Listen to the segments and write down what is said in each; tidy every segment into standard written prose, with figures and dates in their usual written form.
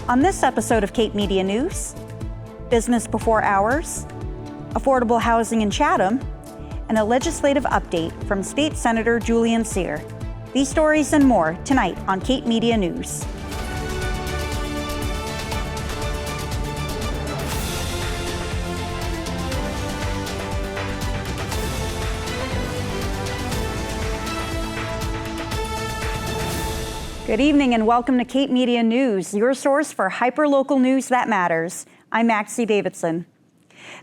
On this episode of Cape Media News, business before hours, affordable housing in Chatham, and a legislative update from State Senator Julian Cyr. These stories and more tonight on Cape Media News. Good evening and welcome to Cape Media News, your source for hyperlocal news that matters. I'm Maxie Davidson.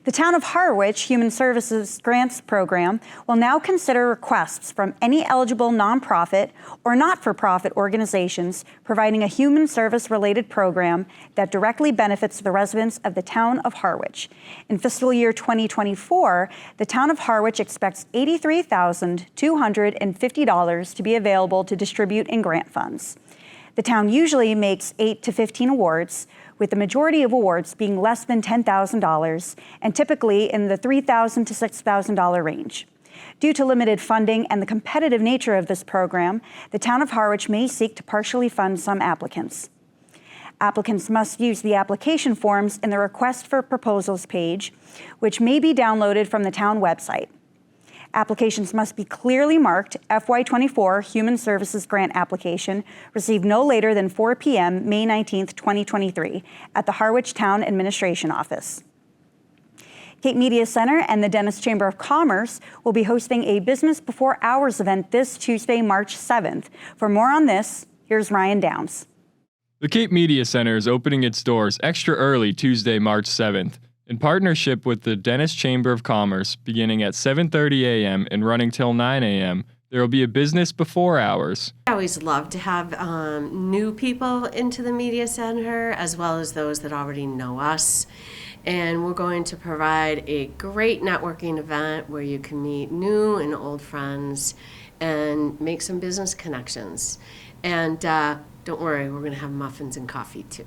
The Town of Harwich Human Services Grants Program will now consider requests from any eligible nonprofit or not-for-profit organizations providing a human service-related program that directly benefits the residents of the Town of Harwich. In fiscal year 2024, the Town of Harwich expects $83,250 to be available to distribute in grant funds. The town usually makes 8 to 15 awards, with the majority of awards being less than $10,000 and typically in the $3,000 to $6,000 range. Due to limited funding and the competitive nature of this program, the Town of Harwich may seek to partially fund some applicants. Applicants must use the application forms in the Request for Proposals page, which may be downloaded from the town website. Applications must be clearly marked FY24 Human Services Grant Application, received no later than 4 p.m. May 19, 2023, at the Harwich Town Administration Office. Cape Media Center and the Dennis Chamber of Commerce will be hosting a Business Before Hours event this Tuesday, March 7th. For more on this, here's Ryan Downs. The Cape Media Center is opening its doors extra early Tuesday, March 7th. In partnership with the Dennis Chamber of Commerce, beginning at 7:30 a.m. and running till 9 a.m., there will be a business before hours. I always love to have new people into the media center, as well as those that already know us. And we're going to provide a great networking event where you can meet new and old friends and make some business connections. And don't worry, we're going to have muffins and coffee too.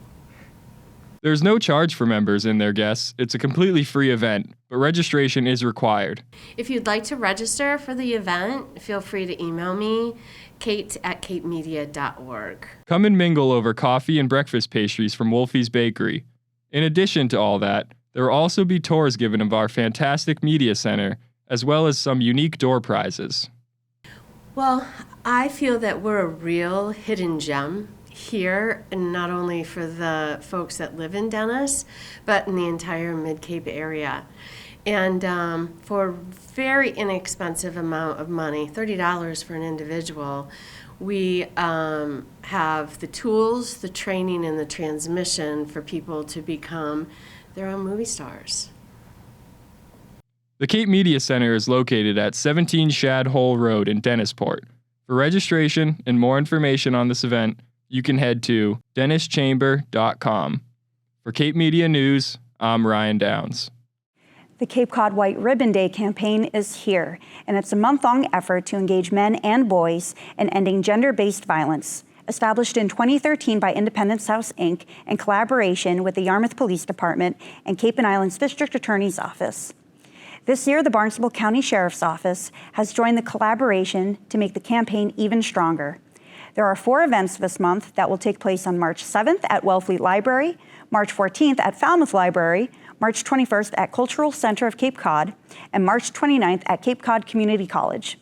There's no charge for members and their guests. It's a completely free event, but registration is required. If you'd like to register for the event, feel free to email me, kate@capemedia.org. Come and mingle over coffee and breakfast pastries from Wolfie's Bakery. In addition to all that, there will also be tours given of our fantastic media center, as well as some unique door prizes. Well, I feel that we're a real hidden gem here, and not only for the folks that live in Dennis, but in the entire Mid-Cape area. And for a very inexpensive amount of money, $30 for an individual, we have the tools, the training, and the transmission for people to become their own movie stars. The Cape Media Center is located at 17 Shad Hole Road in Dennisport. For registration and more information on this event, you can head to dennischamber.com. For Cape Media News, I'm Ryan Downs. The Cape Cod White Ribbon Day campaign is here, and it's a month-long effort to engage men and boys in ending gender-based violence. Established in 2013 by Independence House, Inc., in collaboration with the Yarmouth Police Department and Cape and Islands District Attorney's Office. This year, the Barnstable County Sheriff's Office has joined the collaboration to make the campaign even stronger. There are 4 events this month that will take place on March 7th at Wellfleet Library, March 14th at Falmouth Library, March 21st at Cultural Center of Cape Cod, and March 29th at Cape Cod Community College.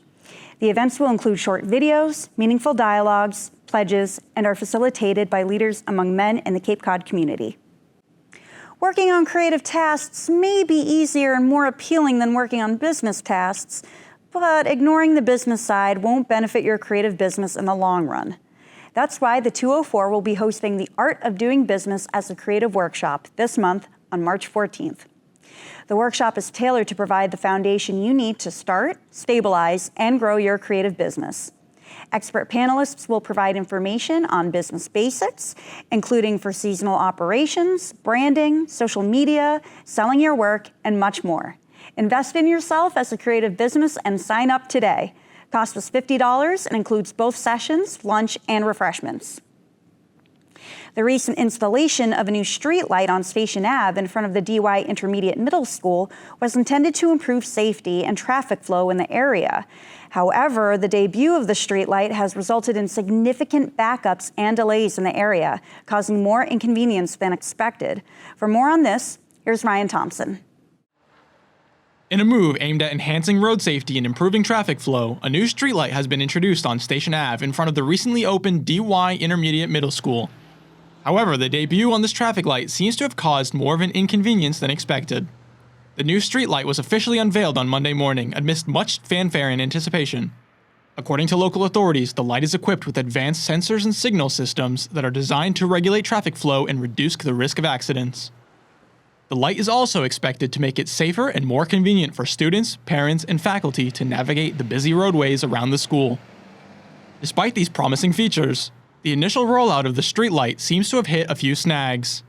The events will include short videos, meaningful dialogues, pledges, and are facilitated by leaders among men in the Cape Cod community. Working on creative tasks may be easier and more appealing than working on business tasks, but ignoring the business side won't benefit your creative business in the long run. That's why the 204 will be hosting the Art of Doing Business as a Creative Workshop this month on March 14th. The workshop is tailored to provide the foundation you need to start, stabilize, and grow your creative business. Expert panelists will provide information on business basics, including for seasonal operations, branding, social media, selling your work, and much more. Invest in yourself as a creative business and sign up today. Cost is $50 and includes both sessions, lunch, and refreshments. The recent installation of a new street light on Station Ave in front of the DY Intermediate Middle School was intended to improve safety and traffic flow in the area. However, the debut of the street light has resulted in significant backups and delays in the area, causing more inconvenience than expected. For more on this, here's Ryan Thompson. In a move aimed at enhancing road safety and improving traffic flow, a new streetlight has been introduced on Station Ave in front of the recently opened DY Intermediate Middle School. However, the debut on this traffic light seems to have caused more of an inconvenience than expected. The new streetlight was officially unveiled on Monday morning amidst much fanfare and anticipation. According to local authorities, the light is equipped with advanced sensors and signal systems that are designed to regulate traffic flow and reduce the risk of accidents. The light is also expected to make it safer and more convenient for students, parents, and faculty to navigate the busy roadways around the school. Despite these promising features, the initial rollout of the streetlight seems to have hit a few snags.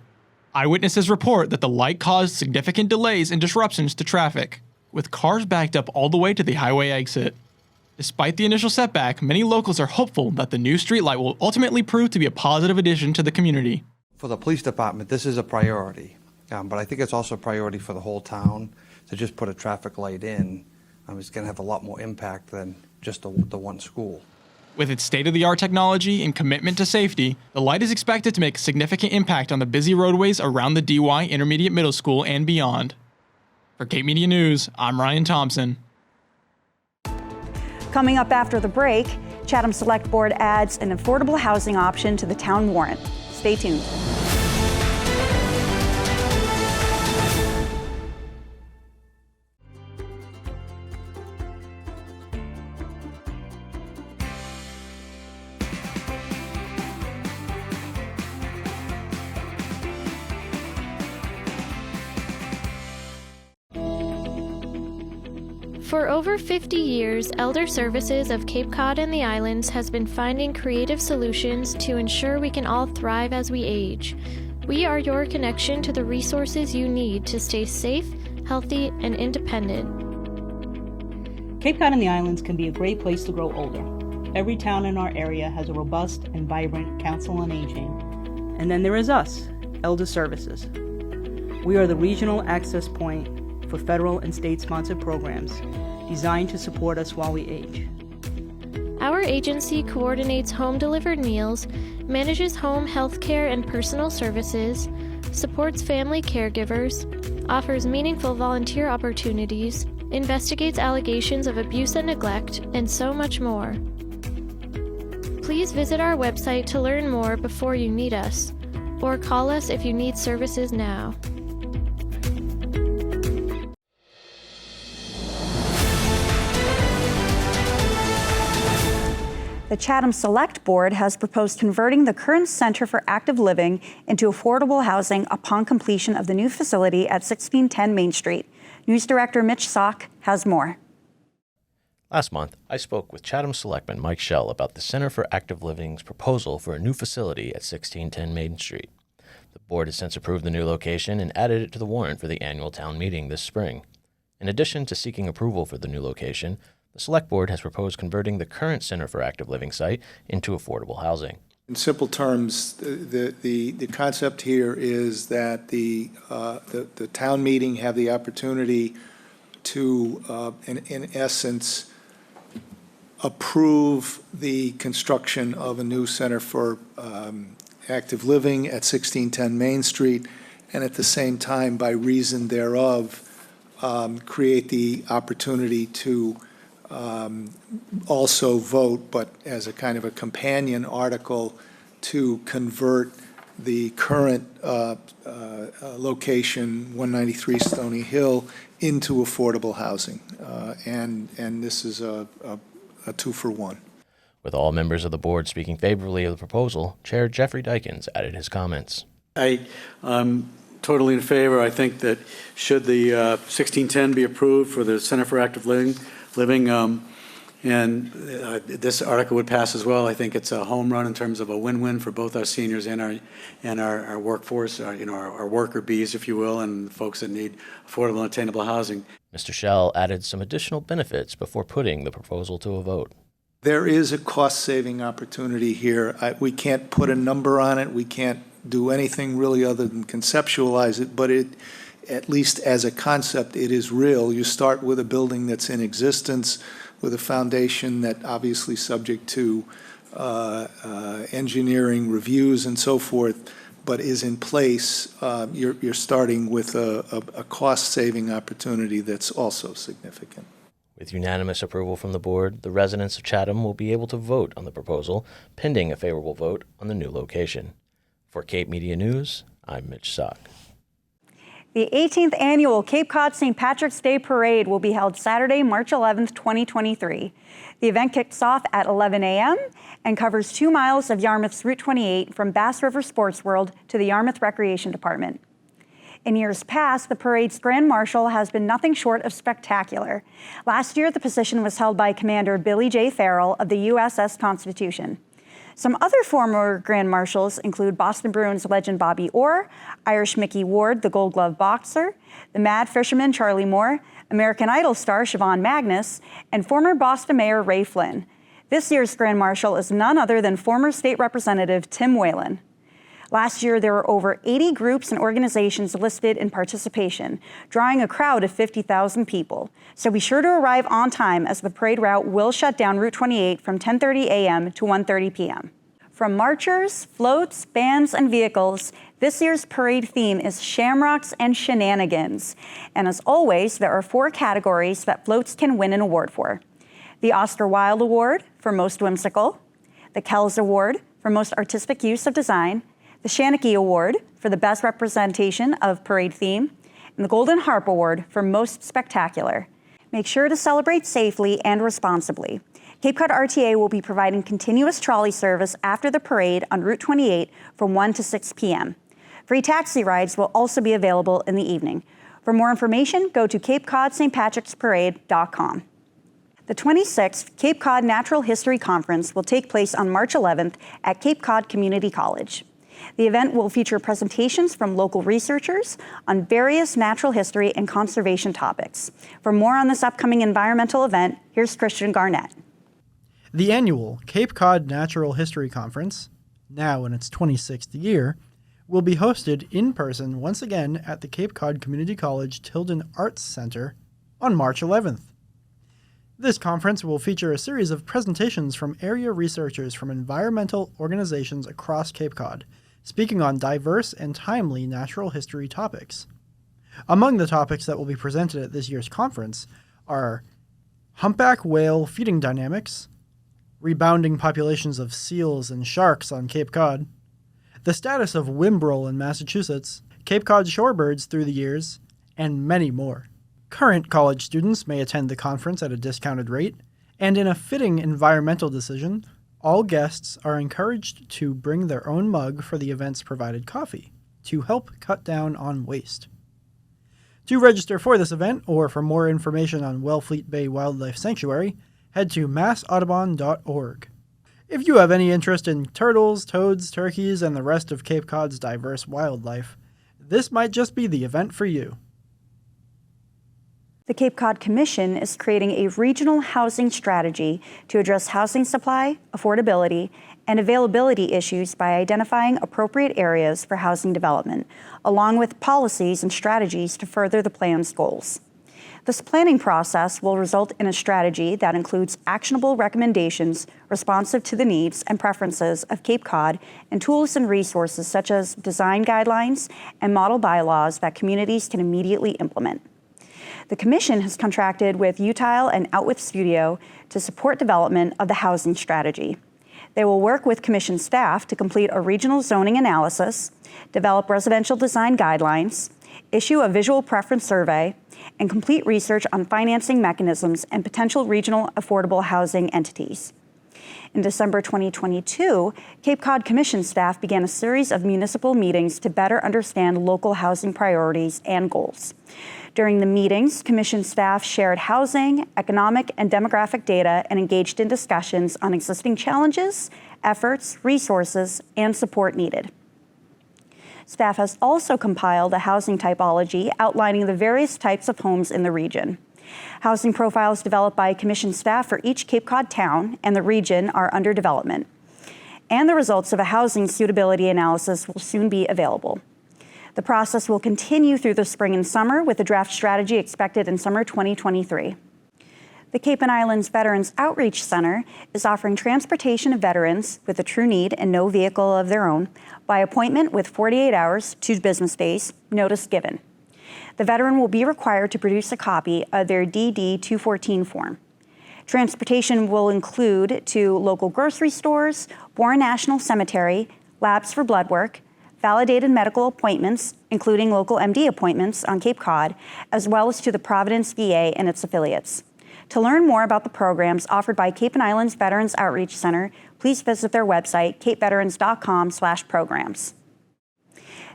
Eyewitnesses report that the light caused significant delays and disruptions to traffic, with cars backed up all the way to the highway exit. Despite the initial setback, many locals are hopeful that the new streetlight will ultimately prove to be a positive addition to the community. For the police department, this is a priority. But I think it's also a priority for the whole town to just put a traffic light in. It's going to have a lot more impact than just the one school. With its state-of-the-art technology and commitment to safety, the light is expected to make a significant impact on the busy roadways around the DY Intermediate Middle School and beyond. For Cape Media News, I'm Ryan Thompson. Coming up after the break, Chatham Select Board adds an affordable housing option to the town warrant. Stay tuned. For over 50 years, Elder Services of Cape Cod and the Islands has been finding creative solutions to ensure we can all thrive as we age. We are your connection to the resources you need to stay safe, healthy, and independent. Cape Cod and the Islands can be a great place to grow older. Every town in our area has a robust and vibrant council on aging. And then there is us, Elder Services. We are the regional access point for federal and state-sponsored programs designed to support us while we age. Our agency coordinates home-delivered meals, manages home health care and personal services, supports family caregivers, offers meaningful volunteer opportunities, investigates allegations of abuse and neglect, and so much more. Please visit our website to learn more before you need us, or call us if you need services now. The Chatham Select Board has proposed converting the current Center for Active Living into affordable housing upon completion of the new facility at 1610 Main Street. News Director Mitch Sock has more. Last month, I spoke with Chatham Selectman Mike Schell about the Center for Active Living's proposal for a new facility at 1610 Main Street. The board has since approved the new location and added it to the warrant for the annual town meeting this spring. In addition to seeking approval for the new location, the Select Board has proposed converting the current Center for Active Living site into affordable housing. In simple terms, the concept here is that the town meeting have the opportunity to, in essence, approve the construction of a new Center for Active Living at 1610 Main Street, and at the same time, by reason thereof, create the opportunity to also vote, but as a kind of a companion article, to convert the current location, 193 Stony Hill, into affordable housing. And this is a 2-for-1. With all members of the board speaking favorably of the proposal, Chair Jeffrey Dykins added his comments. I'm totally in favor. I think that should the 1610 be approved for the Center for Active Living, and this article would pass as well. I think it's a home run in terms of a win-win for both our seniors and our workforce, our worker bees, if you will, and folks that need affordable and attainable housing. Mr. Schell added some additional benefits before putting the proposal to a vote. There is a cost-saving opportunity here. We can't put a number on it. We can't do anything really other than conceptualize it, but at least as a concept, it is real. You start with a building that's in existence, with a foundation that obviously subject to engineering reviews and so forth, but is in place. You're starting with a cost-saving opportunity that's also significant. With unanimous approval from the board, the residents of Chatham will be able to vote on the proposal, pending a favorable vote on the new location. For Cape Media News, I'm Mitch Sock. The 18th annual Cape Cod St. Patrick's Day Parade will be held Saturday, March 11th, 2023. The event kicks off at 11 a.m. and covers 2 miles of Yarmouth's Route 28 from Bass River Sports World to the Yarmouth Recreation Department. In years past, the parade's Grand Marshal has been nothing short of spectacular. Last year, the position was held by Commander Billy J. Farrell of the USS Constitution. Some other former Grand Marshals include Boston Bruins legend Bobby Orr, Irish Mickey Ward, the Gold Glove boxer, the Mad Fisherman Charlie Moore, American Idol star Siobhan Magnus, and former Boston Mayor Ray Flynn. This year's Grand Marshal is none other than former State Representative Tim Whalen. Last year, there were over 80 groups and organizations listed in participation, drawing a crowd of 50,000 people. So be sure to arrive on time, as the parade route will shut down Route 28 from 10:30 a.m. to 1:30 p.m. From marchers, floats, bands, and vehicles, this year's parade theme is Shamrocks and Shenanigans. And as always, there are 4 categories that floats can win an award for. The Oscar Wilde Award for Most Whimsical, the Kells Award for Most Artistic Use of Design, the Shanachie Award for the Best Representation of Parade Theme, and the Golden Harp Award for Most Spectacular. Make sure to celebrate safely and responsibly. Cape Cod RTA will be providing continuous trolley service after the parade on Route 28 from 1 to 6 p.m. Free taxi rides will also be available in the evening. For more information, go to CapeCodSt.PatricksParade.com. The 26th Cape Cod Natural History Conference will take place on March 11th at Cape Cod Community College. The event will feature presentations from local researchers on various natural history and conservation topics. For more on this upcoming environmental event, here's Christian Garnett. The annual Cape Cod Natural History Conference, now in its 26th year, will be hosted in person once again at the Cape Cod Community College Tilden Arts Center on March 11th. This conference will feature a series of presentations from area researchers from environmental organizations across Cape Cod, speaking on diverse and timely natural history topics. Among the topics that will be presented at this year's conference are humpback whale feeding dynamics, rebounding populations of seals and sharks on Cape Cod, the status of whimbrel in Massachusetts, Cape Cod shorebirds through the years, and many more. Current college students may attend the conference at a discounted rate, and in a fitting environmental decision, all guests are encouraged to bring their own mug for the event's provided coffee to help cut down on waste. To register for this event, or for more information on Wellfleet Bay Wildlife Sanctuary, head to massaudubon.org. If you have any interest in turtles, toads, turkeys, and the rest of Cape Cod's diverse wildlife, this might just be the event for you. The Cape Cod Commission is creating a regional housing strategy to address housing supply, affordability, and availability issues by identifying appropriate areas for housing development, along with policies and strategies to further the plan's goals. This planning process will result in a strategy that includes actionable recommendations responsive to the needs and preferences of Cape Cod, and tools and resources such as design guidelines and model bylaws that communities can immediately implement. The Commission has contracted with Utile and Outwith Studio to support development of the housing strategy. They will work with Commission staff to complete a regional zoning analysis, develop residential design guidelines, issue a visual preference survey, and complete research on financing mechanisms and potential regional affordable housing entities. In December 2022, Cape Cod Commission staff began a series of municipal meetings to better understand local housing priorities and goals. During the meetings, Commission staff shared housing, economic, and demographic data and engaged in discussions on existing challenges, efforts, resources, and support needed. Staff has also compiled a housing typology outlining the various types of homes in the region. Housing profiles developed by Commission staff for each Cape Cod town and the region are under development, and the results of a housing suitability analysis will soon be available. The process will continue through the spring and summer, with a draft strategy expected in summer 2023. The Cape and Islands Veterans Outreach Center is offering transportation of veterans with a true need and no vehicle of their own by appointment with 48 hours, 2 business days, notice given. The veteran will be required to produce a copy of their DD 214 form. Transportation will include to local grocery stores, Bourne National Cemetery, labs for blood work, validated medical appointments, including local MD appointments on Cape Cod, as well as to the Providence VA and its affiliates. To learn more about the programs offered by Cape and Islands Veterans Outreach Center, please visit their website, capeveterans.com/programs.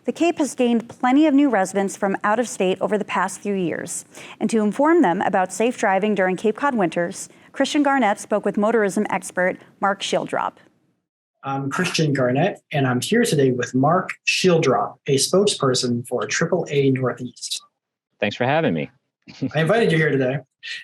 The Cape has gained plenty of new residents from out of state over the past few years. And to inform them about safe driving during Cape Cod winters, Christian Garnett spoke with motorism expert Mark Shieldrop. I'm Christian Garnett, and I'm here today with Mark Shieldrop, a spokesperson for AAA Northeast. Thanks for having me. I invited you here today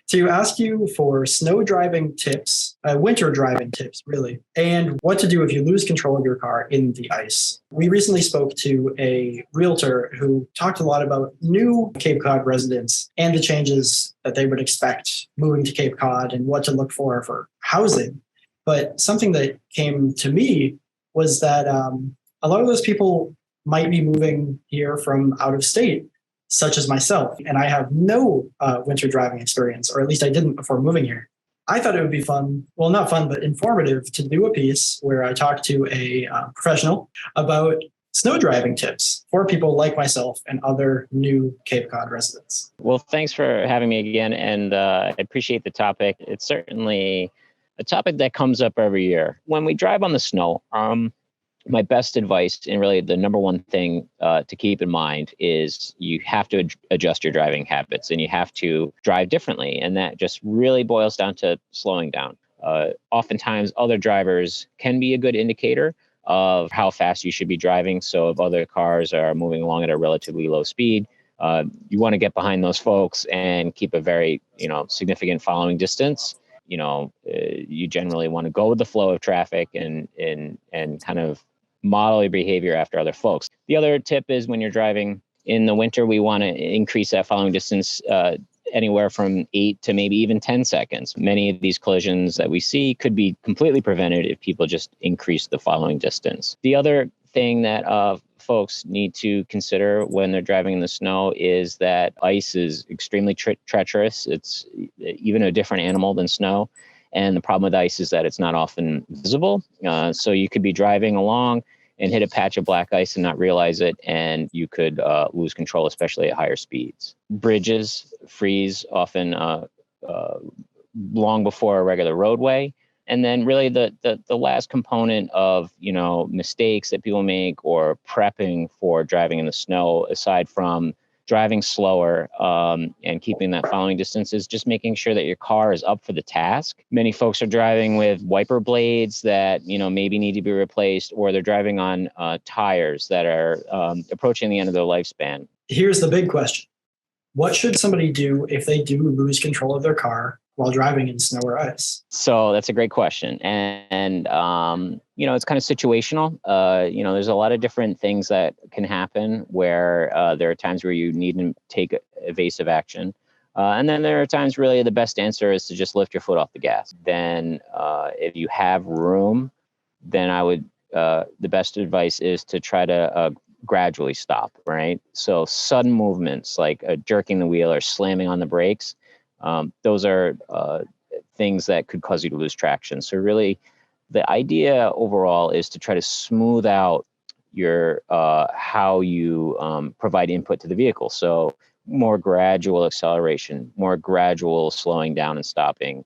to ask you for snow driving tips, winter driving tips, really, and what to do if you lose control of your car in the ice. We recently spoke to a realtor who talked a lot about new Cape Cod residents and the changes that they would expect moving to Cape Cod and what to look for housing. But something that came to me was that a lot of those people might be moving here from out of state, such as myself, and I have no winter driving experience, or at least I didn't before moving here. I thought it would be fun, well, not fun, but informative to do a piece where I talk to a professional about snow driving tips for people like myself and other new Cape Cod residents. Well, thanks for having me again, and I appreciate the topic. It's certainly a topic that comes up every year. When we drive on the snow, my best advice, and really the number one thing to keep in mind, is you have to adjust your driving habits and you have to drive differently. And that just really boils down to slowing down. Oftentimes, other drivers can be a good indicator of how fast you should be driving. So if other cars are moving along at a relatively low speed, you want to get behind those folks and keep a very, significant following distance. You generally want to go with the flow of traffic and kind of model your behavior after other folks. The other tip is when you're driving in the winter, we want to increase that following distance anywhere from 8 to maybe even 10 seconds. Many of these collisions that we see could be completely prevented if people just increase the following distance. The other thing that folks need to consider when they're driving in the snow is that ice is extremely treacherous. It's even a different animal than snow. And the problem with ice is that it's not often visible. So you could be driving along and hit a patch of black ice and not realize it, and you could lose control, especially at higher speeds. Bridges freeze often long before a regular roadway. And then really the last component of, mistakes that people make or prepping for driving in the snow, aside from driving slower and keeping that following distance, is just making sure that your car is up for the task. Many folks are driving with wiper blades that, maybe need to be replaced, or they're driving on tires that are approaching the end of their lifespan. Here's the big question. What should somebody do if they do lose control of their car while driving in snow or ice? So that's a great question. And it's kind of situational. There's a lot of different things that can happen where there are times where you need to take evasive action. And then there are times really the best answer is to just lift your foot off the gas. Then if you have room, then the best advice is to try to gradually stop, right? So sudden movements like jerking the wheel or slamming on the brakes, those are things that could cause you to lose traction. So really, the idea overall is to try to smooth out your how you provide input to the vehicle. So more gradual acceleration, more gradual slowing down and stopping.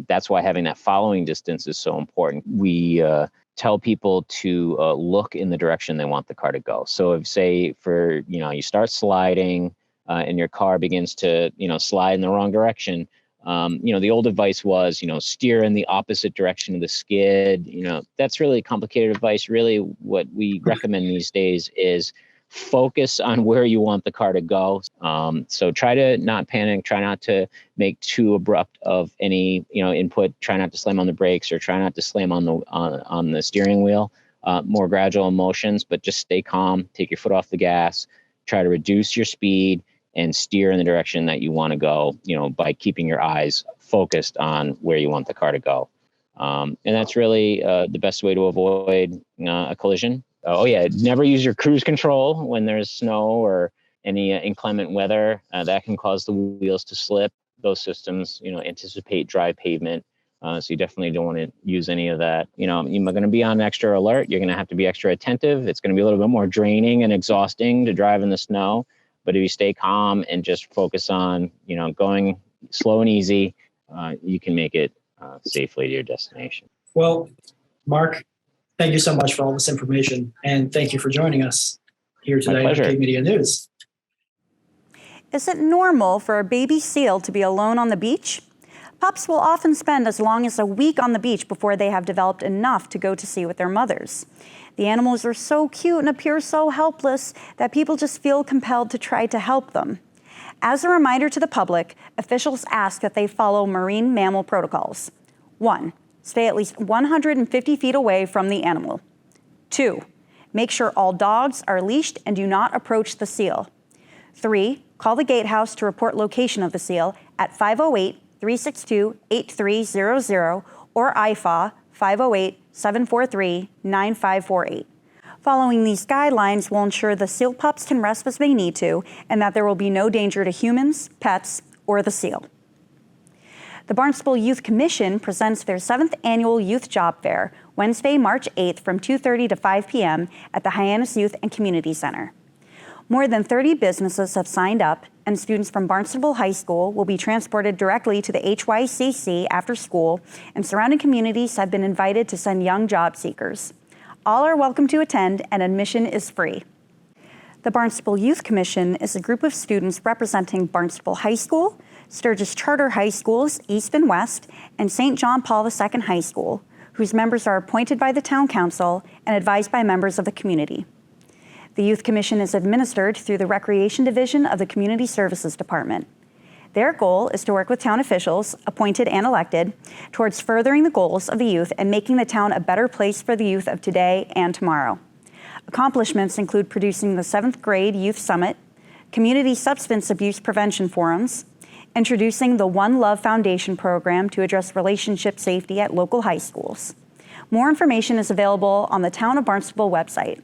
That's why having that following distance is so important. We tell people to look in the direction they want the car to go. So if, say, you start sliding and your car begins to, slide in the wrong direction, the old advice was, steer in the opposite direction of the skid. That's really complicated advice. Really, what we recommend these days is focus on where you want the car to go. So try to not panic, try not to make too abrupt of any, input, try not to slam on the brakes or try not to slam on the steering wheel. More gradual motions, but just stay calm, take your foot off the gas, try to reduce your speed and steer in the direction that you want to go, by keeping your eyes focused on where you want the car to go. And that's really the best way to avoid a collision. Oh yeah, never use your cruise control when there's snow or any inclement weather. That can cause the wheels to slip. Those systems, anticipate dry pavement. So you definitely don't want to use any of that. You're going to be on extra alert. You're going to have to be extra attentive. It's going to be a little bit more draining and exhausting to drive in the snow. But if you stay calm and just focus on, going slow and easy, you can make it safely to your destination. Well, Mark, thank you so much for all this information, and thank you for joining us here today on Cape Media News. Is it normal for a baby seal to be alone on the beach? Pups will often spend as long as a week on the beach before they have developed enough to go to sea with their mothers. The animals are so cute and appear so helpless that people just feel compelled to try to help them. As a reminder to the public, officials ask that they follow marine mammal protocols. 1. Stay at least 150 feet away from the animal. 2. Make sure all dogs are leashed and do not approach the seal. 3. Call the gatehouse to report location of the seal at 508-362-8300 or IFA 508-743-9548. Following these guidelines will ensure the seal pups can rest as they need to and that there will be no danger to humans, pets, or the seal. The Barnstable Youth Commission presents their 7th annual Youth Job Fair, Wednesday, March 8th from 2:30 to 5 p.m. at the Hyannis Youth and Community Center. More than 30 businesses have signed up, and students from Barnstable High School will be transported directly to the HYCC after school, and surrounding communities have been invited to send young job seekers. All are welcome to attend, and admission is free. The Barnstable Youth Commission is a group of students representing Barnstable High School, Sturgis Charter High Schools, East and West, and St. John Paul II High School, whose members are appointed by the Town Council and advised by members of the community. The Youth Commission is administered through the Recreation Division of the Community Services Department. Their goal is to work with town officials, appointed and elected, towards furthering the goals of the youth and making the town a better place for the youth of today and tomorrow. Accomplishments include producing the 7th grade Youth Summit, community substance abuse prevention forums, introducing the One Love Foundation program to address relationship safety at local high schools. More information is available on the Town of Barnstable website.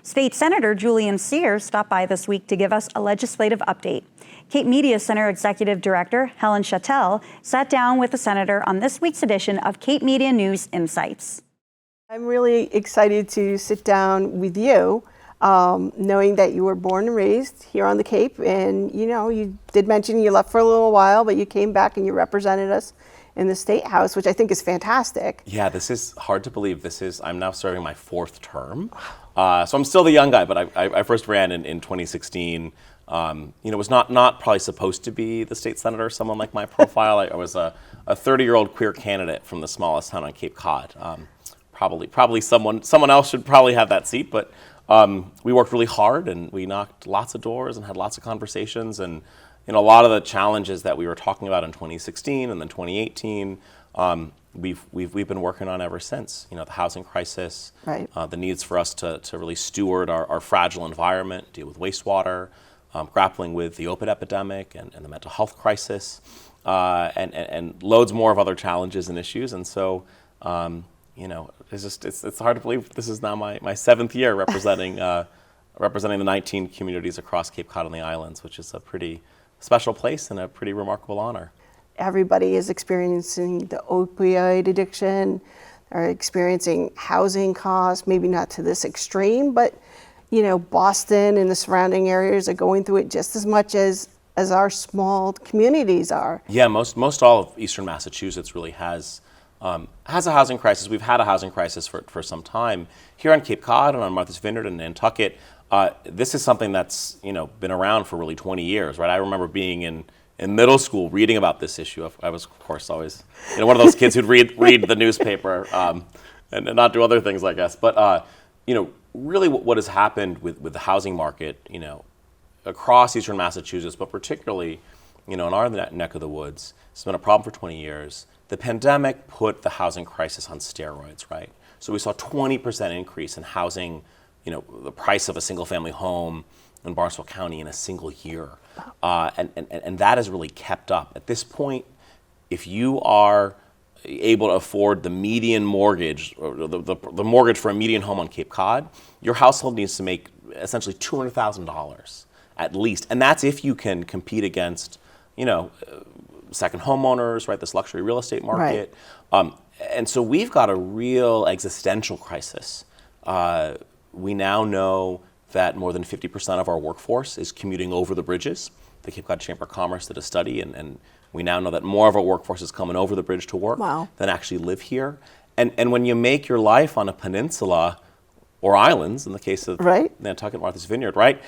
State Senator Julian Cyr stopped by this week to give us a legislative update. Cape Media Center Executive Director Helen Chattel sat down with the senator on this week's edition of Cape Media News Insights. I'm really excited to sit down with you, knowing that you were born and raised here on the Cape, and you did mention you left for a little while, but you came back and you represented us in the State House, which I think is fantastic. Yeah, this is hard to believe. I'm now serving my 4th term. So I'm still the young guy, but I first ran in 2016. Was not probably supposed to be the state senator, someone like my profile. I was a 30-year-old queer candidate from the smallest town on Cape Cod. Probably someone else should probably have that seat, but we worked really hard and we knocked lots of doors and had lots of conversations, and a lot of the challenges that we were talking about in 2016 and then 2018, we've been working on ever since. The housing crisis, right. The needs for us to really steward our fragile environment, deal with wastewater, grappling with the opioid epidemic and the mental health crisis, and loads more of other challenges and issues. And so, it's hard to believe this is now my 7th year representing the 19 communities across Cape Cod and the islands, which is a pretty special place and a pretty remarkable honor. Everybody is experiencing the opioid addiction, are experiencing housing costs, maybe not to this extreme, but Boston and the surrounding areas are going through it just as much as our small communities are. Yeah, most all of Eastern Massachusetts really has a housing crisis. We've had a housing crisis for some time. Here on Cape Cod and on Martha's Vineyard and Nantucket, this is something that's been around for really 20 years, right? I remember being in middle school reading about this issue. I was, of course, always one of those kids who'd read the newspaper and not do other things, I guess. But really what has happened with the housing market, across eastern Massachusetts, but particularly, in our neck of the woods, it's been a problem for 20 years. The pandemic put the housing crisis on steroids, right? So we saw a 20% increase in housing, the price of a single family home in Barnstable County in a single year. And that has really kept up. At this point, if you are able to afford the median mortgage, or the mortgage for a median home on Cape Cod, your household needs to make essentially $200,000 at least. And that's if you can compete against, second homeowners, right, this luxury real estate market. Right. And so we've got a real existential crisis. We now know that more than 50% of our workforce is commuting over the bridges. The Cape Cod Chamber of Commerce did a study, and we now know that more of our workforce is coming over the bridge to work than actually live here. And when you make your life on a peninsula or islands, in the case of Nantucket, Martha's Vineyard, right,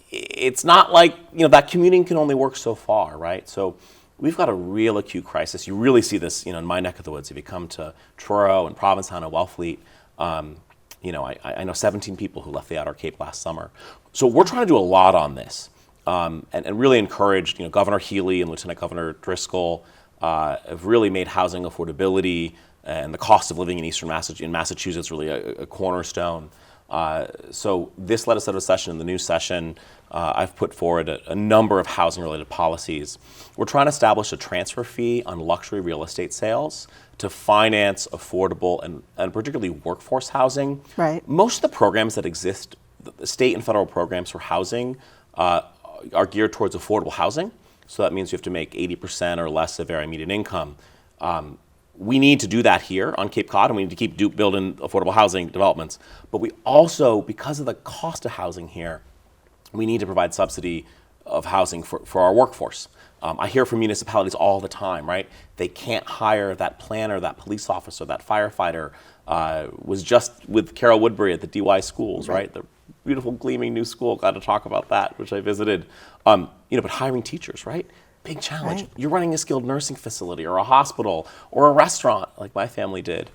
it's not like, that commuting can only work so far, right? So we've got a real acute crisis. You really see this, in my neck of the woods. If you come to Truro and Provincetown and Wellfleet, I know 17 people who left the Outer Cape last summer. So we're trying to do a lot on this, and really encouraged, Governor Healy and Lieutenant Governor Driscoll have really made housing affordability and the cost of living in eastern Massachusetts really a cornerstone. So this legislative session and the new session, I've put forward a number of housing-related policies. We're trying to establish a transfer fee on luxury real estate sales to finance affordable and particularly workforce housing. Right. Most of the programs that exist, the state and federal programs for housing, are geared towards affordable housing. So that means you have to make 80% or less of area median income. We need to do that here on Cape Cod, and we need to keep building affordable housing developments. But we also, because of the cost of housing here, we need to provide subsidy of housing for our workforce. I hear from municipalities all the time, right? They can't hire that planner, that police officer, that firefighter. Was just with Carol Woodbury at the DY schools, right? The beautiful gleaming new school, got to talk about that, which I visited. But hiring teachers, right? Big challenge. Right. You're running a skilled nursing facility or a hospital or a restaurant like my family did.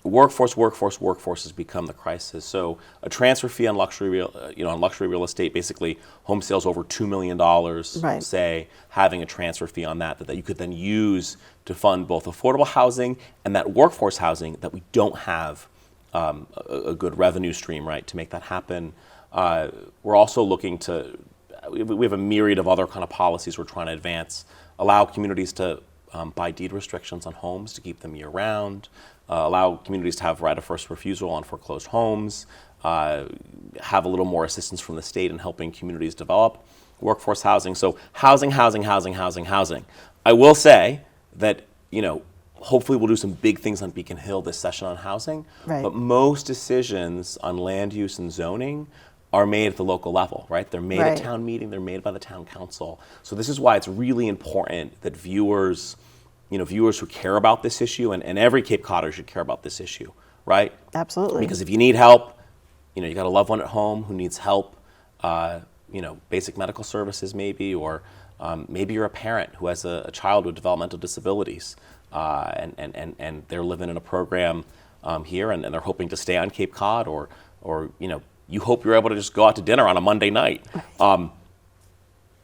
Workforce has become the crisis. So a transfer fee on luxury real estate, basically home sales over $2 million, say, having a transfer fee on that you could then use to fund both affordable housing and that workforce housing that we don't have a good revenue stream, right, to make that happen. We're also looking to, we have a myriad of other kind of policies we're trying to advance, allow communities to buy deed restrictions on homes to keep them year round, allow communities to have right of first refusal on foreclosed homes, have a little more assistance from the state in helping communities develop workforce housing. So housing. I will say that, hopefully we'll do some big things on Beacon Hill this session on housing, but most decisions on land use and zoning are made at the local level, right? They're made at town meeting, they're made by the town council. So this is why it's really important that viewers who care about this issue, and every Cape Codder should care about this issue, right? Absolutely. Because if you need help, you got a loved one at home who needs help, basic medical services maybe, or maybe you're a parent who has a child with developmental disabilities, and they're living in a program here, and they're hoping to stay on Cape Cod, or you hope you're able to just go out to dinner on a Monday night.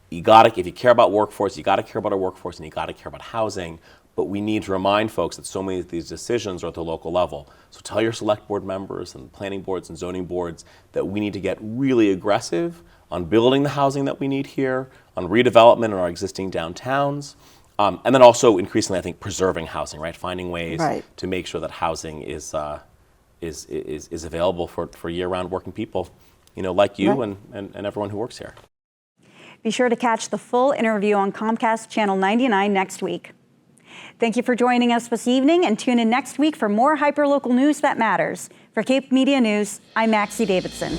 If you care about workforce, you got to care about our workforce, and you got to care about housing. But we need to remind folks that so many of these decisions are at the local level. So tell your select board members and planning boards and zoning boards that we need to get really aggressive on building the housing that we need here, on redevelopment in our existing downtowns, and then also increasingly, I think, preserving housing, right? Finding ways to make sure that housing is available for year-round working people, like you and everyone who works here. Be sure to catch the full interview on Comcast Channel 99 next week. Thank you for joining us this evening, and tune in next week for more hyperlocal news that matters. For Cape Media News, I'm Maxie Davidson.